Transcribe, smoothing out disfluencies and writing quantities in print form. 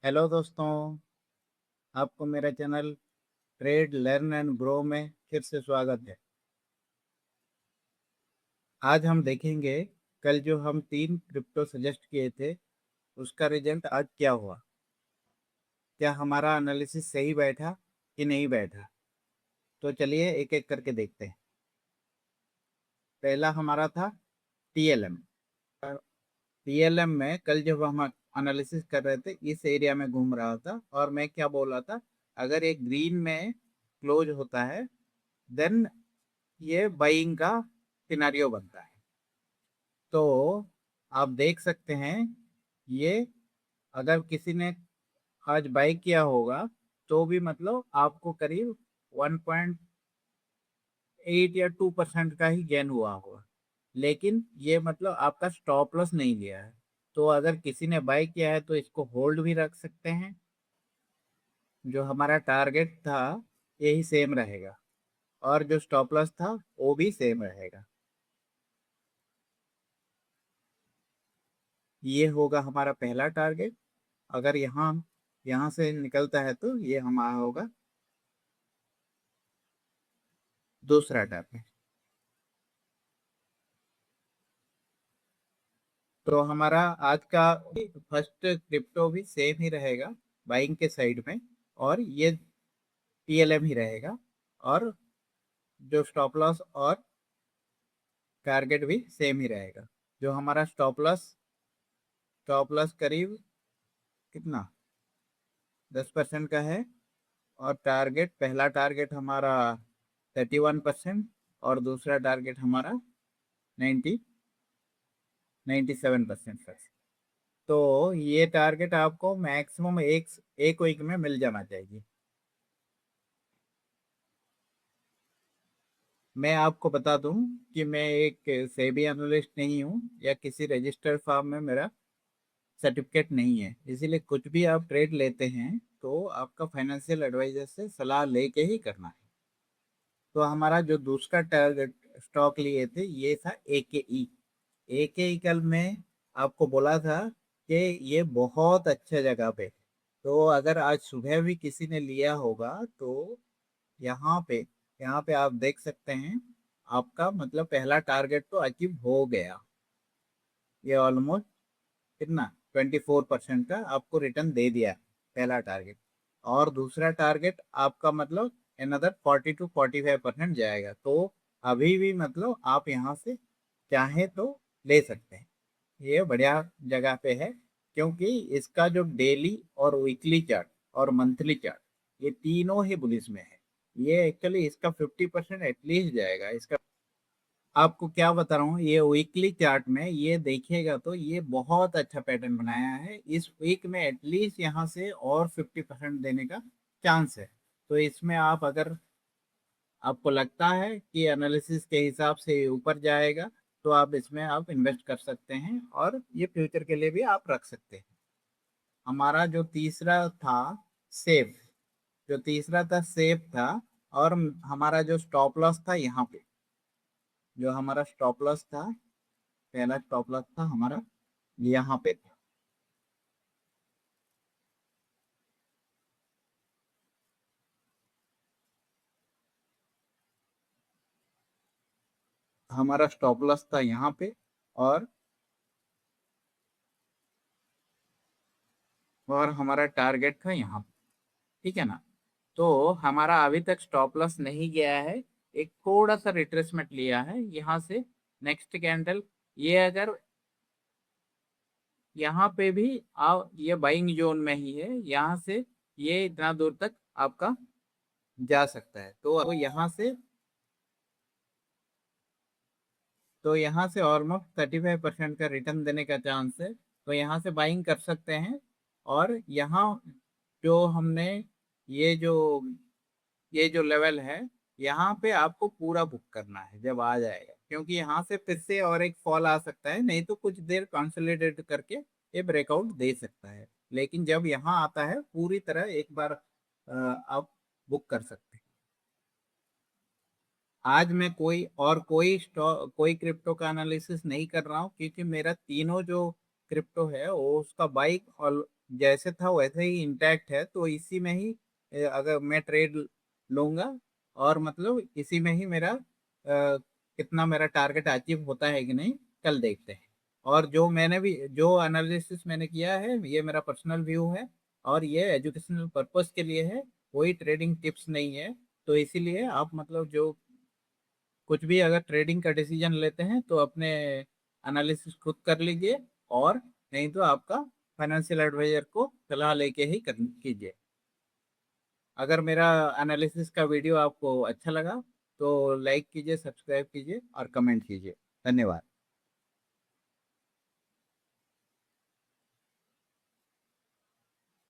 Hello दोस्तों। आपको मेरा channel trade learn and grow में फिर से स्वागत है। आज हम देखेंगे कल जो हम 3 क्रिप्टो सजेस्ट किए थे उसका रिजल्ट आज क्या हुआ। क्या हमारा एनालिसिस सही बैठा कि नहीं बैठा। तो चलिए एक एक करके देखते हैं। पहला हमारा था टीएलएम। टीएलएम में कल जब हम एनालिसिस कर रहे थे इस एरिया में घूम रहा था और मैं क्या बोल रहा था, अगर ये ग्रीन में क्लोज होता है देन ये बाइंग का सिनारियो बनता है। तो आप देख सकते हैं ये अगर किसी ने आज बाई किया होगा तो भी मतलब आपको करीब 1.8 या 2% का ही गेन हुआ होगा। लेकिन ये मतलब आपका स्टॉप लॉस नहीं लिया है। तो अगर किसी ने बाई किया है तो इसको होल्ड भी रख सकते हैं। जो हमारा टारगेट था यही सेम रहेगा और जो स्टॉप लॉस था वो भी सेम रहेगा। ये होगा हमारा पहला टारगेट। अगर यहाँ यहाँ से निकलता है तो ये हमारा होगा दूसरा टारगेट। तो हमारा आज का फर्स्ट क्रिप्टो भी सेम ही रहेगा बाइंग के साइड में, और ये टीएलएम ही रहेगा। और जो स्टॉप लॉस और टारगेट भी सेम ही रहेगा। जो हमारा स्टॉप लॉस करीब कितना 10% का है। और टारगेट पहला टारगेट हमारा 31% और दूसरा टारगेट हमारा 97%। तो ये टारगेट आपको मैक्सिमम एक एक वीक में मिल जाना चाहिए। मैं आपको बता दूं कि मैं एक सेबी एनालिस्ट नहीं हूं या किसी रजिस्टर्ड फार्म में मेरा सर्टिफिकेट नहीं है, इसीलिए कुछ भी आप ट्रेड लेते हैं तो आपका फाइनेंशियल एडवाइजर से सलाह लेके ही करना है। तो हमारा जो दूसरा टारगेट स्टॉक लिए थे ये था एकेई। एकेई कल में आपको बोला था कि ये बहुत अच्छे जगह पे। तो अगर आज सुबह भी किसी ने लिया होगा तो यहाँ पे यहाँ पे आप देख सकते हैं आपका मतलब पहला टारगेट तो अचीव हो गया। ये ऑलमोस्ट कितना 24% का आपको रिटर्न दे दिया पहला टारगेट। और दूसरा टारगेट आपका मतलब अनदर 40 to 45% जाएगा। तो अभी भी मतलब आप यहाँ से चाहे तो ले सकते हैं। ये बढ़िया जगह पे है क्योंकि इसका जो डेली और वीकली चार्ट और मंथली चार्ट ये तीनों ही बुलिश में है। ये एक्चुअली इसका 50% एटलीस्ट जाएगा इसका। आपको क्या बता रहा हूँ, ये वीकली चार्ट में ये देखिएगा तो ये बहुत अच्छा पैटर्न बनाया है। इस वीक में एटलीस्ट यहाँ से और 50% देने का चांस है। तो इसमें आप अगर आपको लगता है कि एनालिसिस के हिसाब से ये ऊपर जाएगा तो आप इसमें आप इन्वेस्ट कर सकते हैं और ये फ्यूचर के लिए भी आप रख सकते हैं। हमारा जो तीसरा था सेफ, जो तीसरा था सेफ था। और हमारा जो स्टॉप लॉस था यहाँ पे, जो हमारा स्टॉप लॉस था पहला स्टॉप लॉस था हमारा यहाँ पे था। हमारा स्टॉप लॉस था यहाँ पे और हमारा टारगेट था यहाँ पे। ठीक है ना। तो हमारा अभी तक स्टॉप लॉस नहीं गया है। एक थोड़ा सा रिट्रेसमेंट लिया है यहाँ से। नेक्स्ट कैंडल ये अगर यहाँ पे भी ये बाइंग जोन में ही है, यहाँ से ये इतना दूर तक आपका जा सकता है। तो यहाँ से ऑलमोस्ट 35% का रिटर्न देने का चांस है। तो यहाँ से बाइंग कर सकते हैं। और यहाँ जो हमने ये जो ये जो लेवल है यहाँ पे आपको पूरा बुक करना है जब आ जाएगा, क्योंकि यहाँ से फिर से और एक फॉल आ सकता है, नहीं तो कुछ देर कंसोलिडेट करके ये ब्रेकआउट दे सकता है। लेकिन जब यहाँ आता है पूरी तरह एक बार आप बुक कर सकते हैं। आज मैं कोई क्रिप्टो का एनालिसिस नहीं कर रहा हूँ क्योंकि मेरा तीनों जो क्रिप्टो है वो उसका बाइक जैसे था वैसे ही इंटैक्ट है, तो इसी में ही अगर मैं ट्रेड लूंगा, और मतलब इसी में ही मेरा कितना मेरा टारगेट अचीव होता है कि नहीं, कल देखते हैं। और जो मैंने भी जो एनालिसिस मैंने किया है, ये मेरा पर्सनल व्यू है, और ये एजुकेशनल पर्पस के लिए है, कोई ट्रेडिंग टिप्स नहीं है। तो इसीलिए आप मतलब जो कुछ भी अगर ट्रेडिंग का डिसीजन लेते हैं तो अपने एनालिसिस खुद कर लीजिए, और नहीं तो आपका फाइनेंशियल एडवाइजर को सलाह लेके ही कीजिए। अगर मेरा एनालिसिस का वीडियो आपको अच्छा लगा तो लाइक कीजिए, सब्सक्राइब कीजिए और कमेंट कीजिए। धन्यवाद।